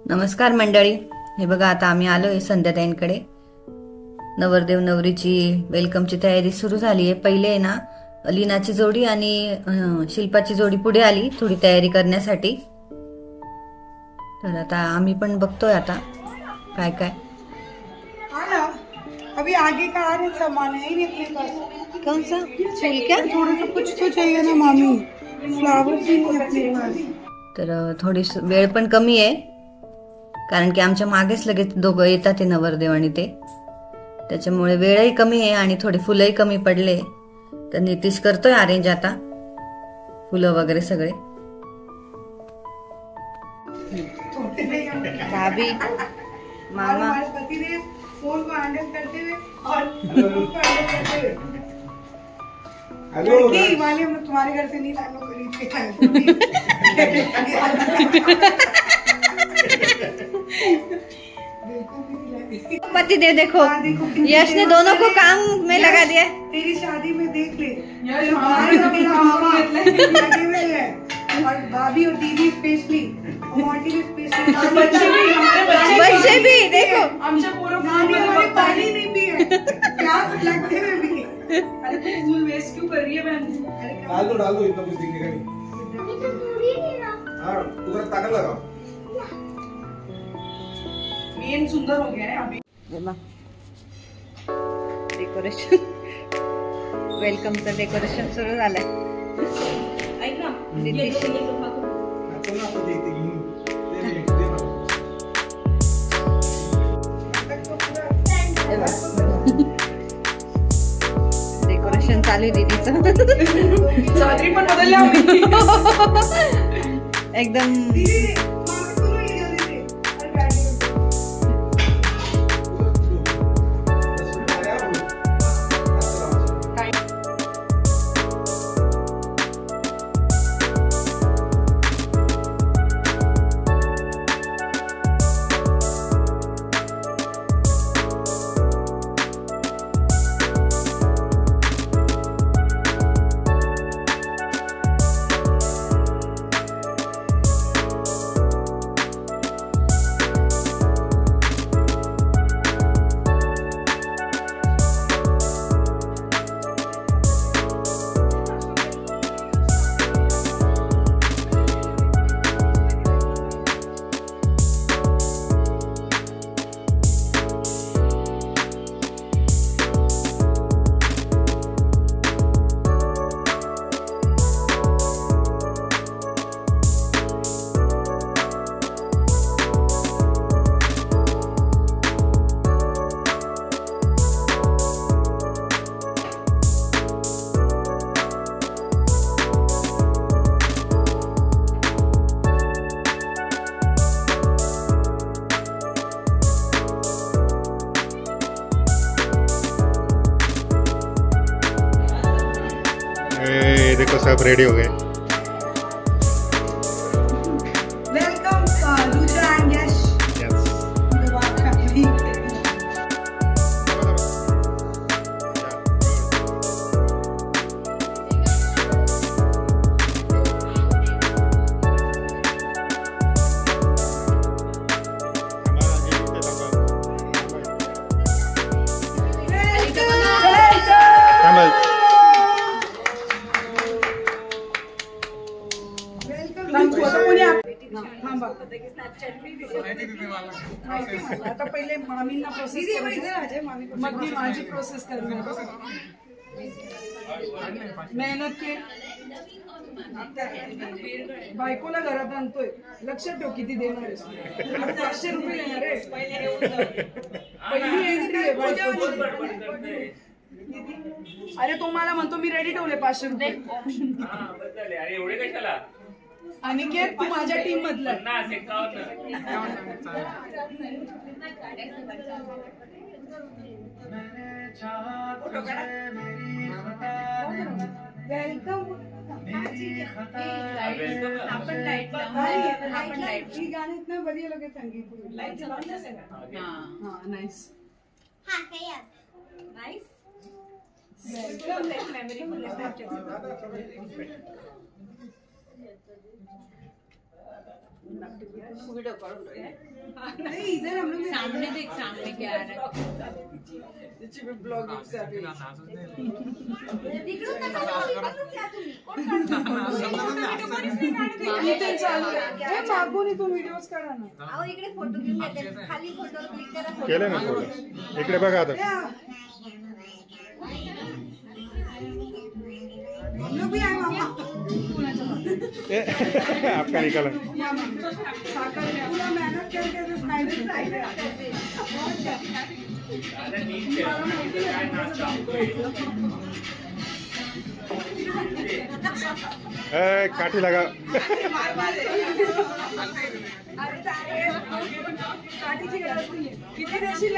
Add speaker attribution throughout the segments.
Speaker 1: नमस्कार मंडळी, हे बघा आता आम्ही आलोय संध्याताईंकडे. नवरदेव नवरीची वेलकमची तयारी सुरू झाली आहे. पहिले ना लीनाची जोडी आणि शिल्पाची जोडी पुढे आली थोडी तयारी करण्यासाठी. तर आता आम्ही पण बघतोय आता काय काय.
Speaker 2: अभी आगे का आ रहे सामान है ही अपने पास.
Speaker 1: कौन सा फूल क्या?
Speaker 2: थोड़ा सा कुछ तो चाहिए ना मामी, फ्लावर्स ही नहीं अपने पास.
Speaker 1: तर थोडी वेळ पण कमी आहे कारण की आमच्या मागेच लगेच दोघं येतात ते नवरदेव आणि ते, त्याच्यामुळे वेळही कमी आहे आणि थोडे फुलंही कमी पडले. तर नितीश करतोय अरेंज आता फुलं वगैरे सगळे. भाभी मामा
Speaker 2: फोन को हैंडल करते हुए और फोन को हैंडल करते हुए लड़की वाले हम तुम्हारे घर से नहीं लाए, खरीद के खाए.
Speaker 1: पति देव देखो, यश ने दोनों को काम में लगा दिया.
Speaker 2: तेरी शादी में देख ले, तेरा मामा लगे हुए हैं और भाभी और दीदी स्पेशली, मोटी भी स्पेशली,
Speaker 1: बच्चे भी देखो.
Speaker 2: हमारे पानी नहीं पिए, प्यास लगते हुए भी.
Speaker 3: अरे तू फूल वेस्ट क्यों कर रही है बहन?
Speaker 4: डाल दो इतना कुछ दिखेगा नहीं. हाँ उधर ताकत लगाओ.
Speaker 3: मेन सुंदर हो गया है अभी.
Speaker 1: डेकोरेशन, वेलकमचं डेकोरेशन सुरू झालंय.
Speaker 3: ऐक ना, डेकोरेशन चालू आहे दीदीचं. चादरी पण बदलल्या आम्ही
Speaker 1: एकदम.
Speaker 4: देखो सब रेडी हो गए.
Speaker 2: वेलकम रुद्रा एंड यश. आता पहिले मामींना प्रोसेस मग मी माझी प्रोसेस करणार. मेहनत के बायकोला घरात आणतोय, लक्षात ठेव किती देणार आहेस. 500 रुपये देणार आहे. पहिली एंट्री आहे बायकोची. अरे तो मला म्हणतो मी रेडी ठेवले 500 रुपये. अनिकेत तू माझ्या टीम मधला. वेलकम. ही गाणी इतना बढ़िया लगे संगीत. हाँ नाइस. वेलकम. नहीं इधर हम लोग
Speaker 3: सामने देख, सामने क्या आ रहा है।
Speaker 2: ब्लॉगिंग मागून इथून व्हिडिओज काढा ना.
Speaker 1: अहो इकडे फोटो घेऊन घेते, खाली फोटो क्लिक करा.
Speaker 5: केले ना थोडं. इकडे बघा आता.
Speaker 2: हम लोग भी आए मामा.
Speaker 5: आपका निकाला.
Speaker 2: पूरा मेहनत करके
Speaker 5: काठी लगा.
Speaker 2: काठीची गरज नाहीये. किती देशील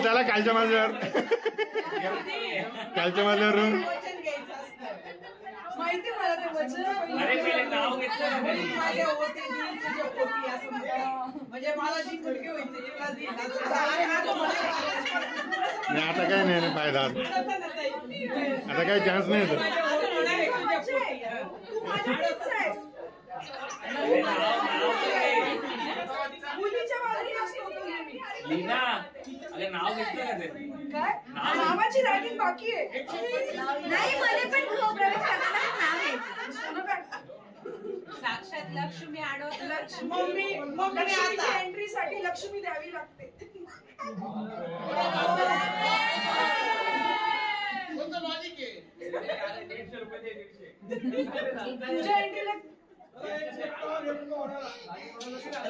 Speaker 5: त्याला कालच्या माझ्यावर
Speaker 2: माहिती मला ते वचन म्हणजे मला जी मुलगी होती
Speaker 5: आता काही नाही फायदा. आता काही चान्स नाही तर.
Speaker 2: नावाची रायटिंग बाकी आहे.
Speaker 1: नाही मला पण गृहप्रवेश करायला नाव आहे.
Speaker 3: साक्षात लक्ष्मी आडवत
Speaker 2: मम्मी एंट्री साठी लक्ष्मी द्यावी लागते. तुझ्या एंट्रीला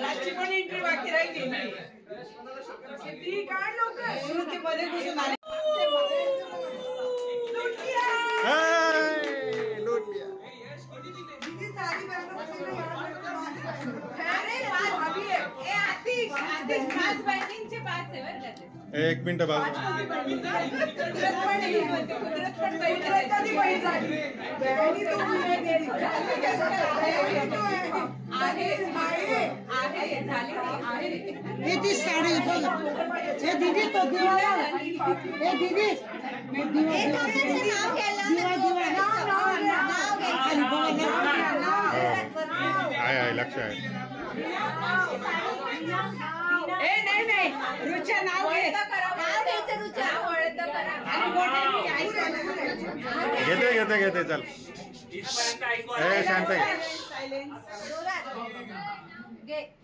Speaker 2: राजची पण एंट्री बाकी राहिली. ती काय लवकर मध्ये घुसून आली.
Speaker 5: एक मिनिट बाजू.
Speaker 2: साडी दीदी तो दिवा दीदी
Speaker 5: आहे लक्ष आहे.
Speaker 2: नाही रुचा नाव
Speaker 5: घेते चल. शांत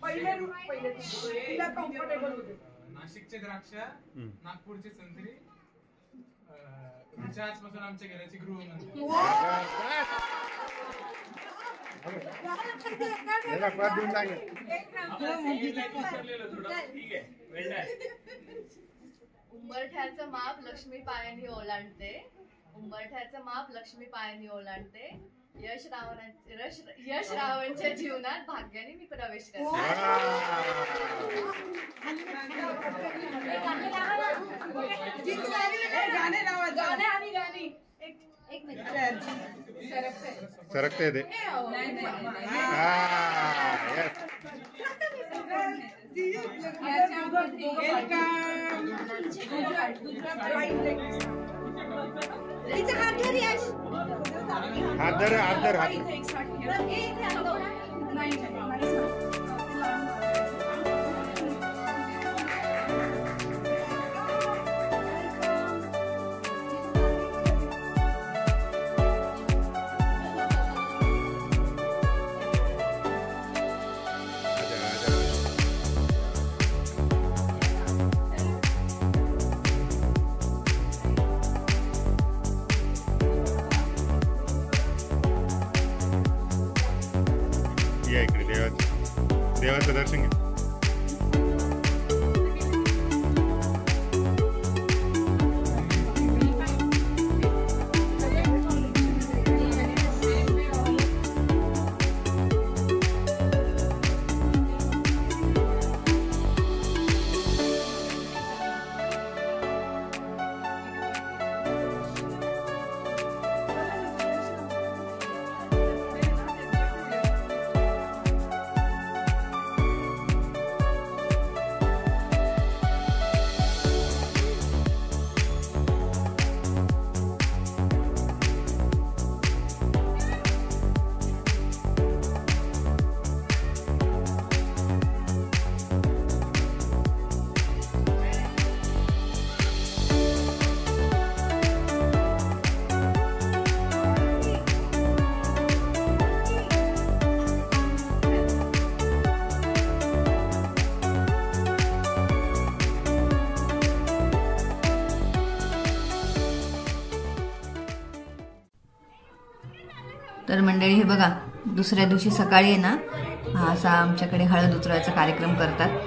Speaker 2: पहिले तिला कम्फर्टेबल होते.
Speaker 6: नाशिकचे द्राक्ष, नागपूरची संत्री, आजपासून आमच्या घराची गृहमंत्री.
Speaker 7: उंबरठ्याचं माप लक्ष्मी पायानी ओलांडते. उंबरठ्याचं माप लक्ष्मी पायानी ओलांडते. यश रावणच्या जीवनात भाग्याने मी प्रवेश करते.
Speaker 2: गाणे आणि गाणी.
Speaker 1: एक मिनिट.
Speaker 5: सरकते ते. हात धर. या इकडे देवाचं दर्शन घे.
Speaker 1: तर मंडळी हे बघा, दुसऱ्या दिवशी सकाळी आहे ना हा असा आमच्याकडे हळद उतरवायचा कार्यक्रम करतात.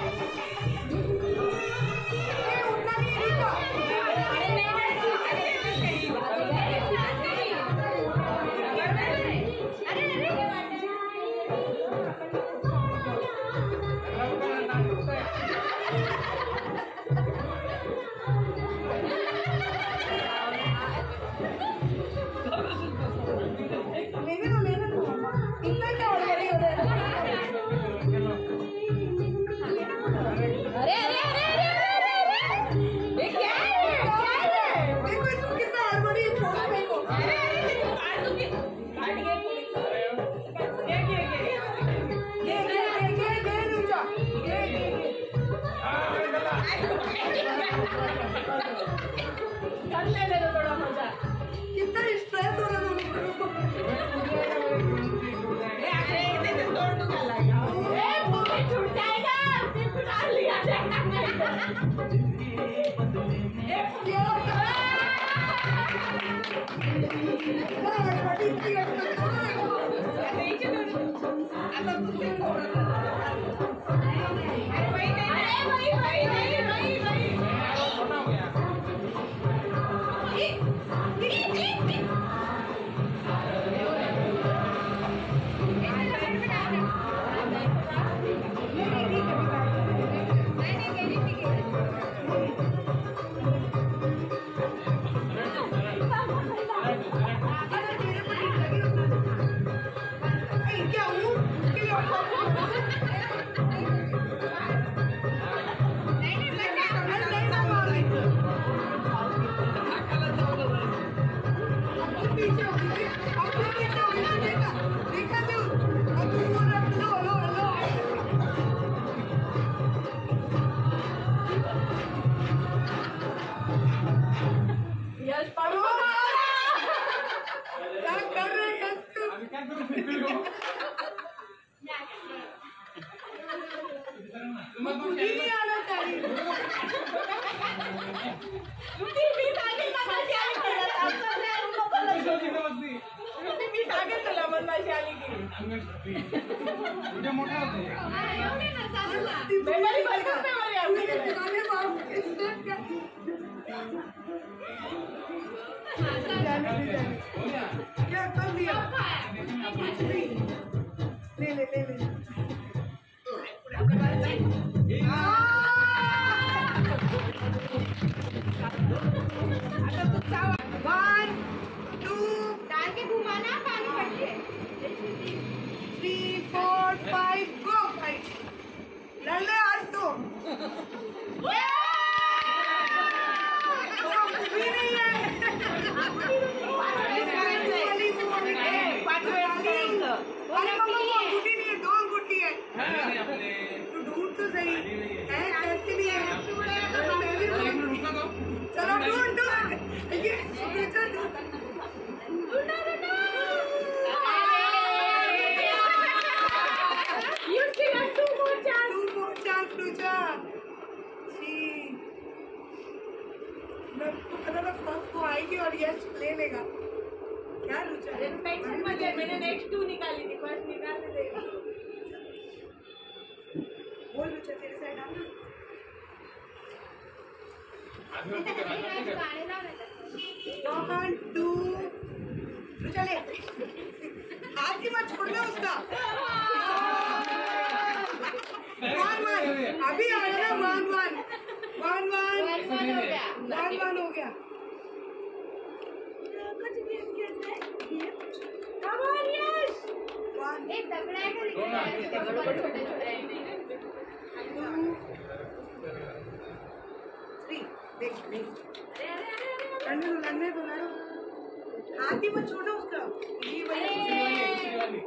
Speaker 2: हाथी मत छोड़ो उसका,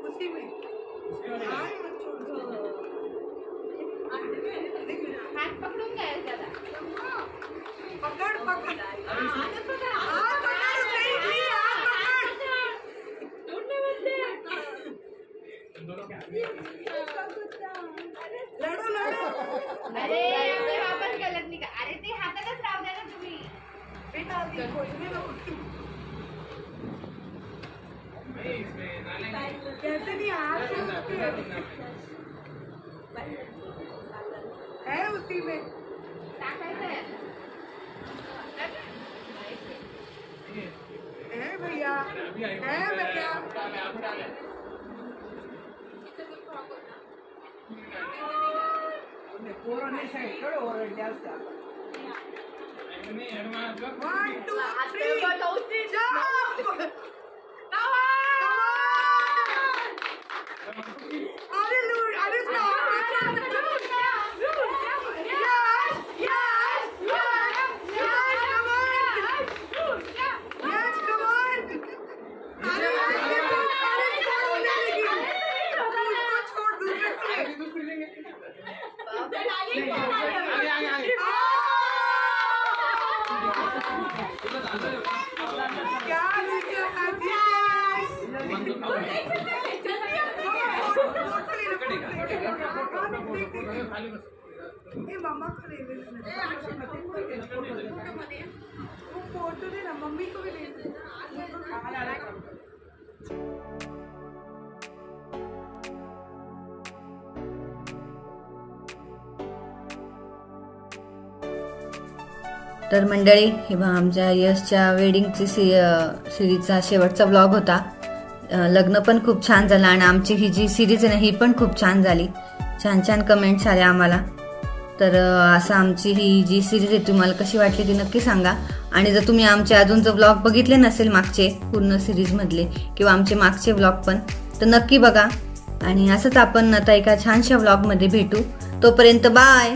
Speaker 2: उसी में हाथ मत छोड़ो,
Speaker 7: हाथ पकड़ूंगा ज्यादा,
Speaker 2: पकड़ पकड़ हाथ पकड़, हाथ पकड़, टूटने मत दे, लड़ो लड़ो,
Speaker 7: अरे वापस गलत निघा, अरे ते हातातच राहू द्या ना तुम्ही,
Speaker 2: बेटा कोई कैसे नहीं है उसी में है भैया है मैं क्या कोरोना साइड ओरडले असतात 1 2 3 jump अरे लूड अरे मम्मा को ले फोटो देना मम्मी को भी ले
Speaker 1: तर मंडळी हे बघा आमच्या यशच्या वेडिंगची सिरीजचा शेवटचा व्लॉग होता. लग्न पण खूप छान झालं आणि आमची ही जी सिरीज आहे ना ही पण खूप छान झाली. छान छान कमेंट्स आल्या आम्हाला. तर असं आमची ही जी सिरीज आहे तुम्हाला कशी वाटली ती नक्की सांगा. आणि जर तुम्ही आमचे अजून जर व्लॉग बघितले नसेल मागचे पूर्ण सिरीज मधले किंवा आमचे मागचे व्लॉग पण तर नक्की बघा. आणि असंच आपण आता एका छानशा व्लॉग मध्ये भेटू. तोपर्यंत बाय.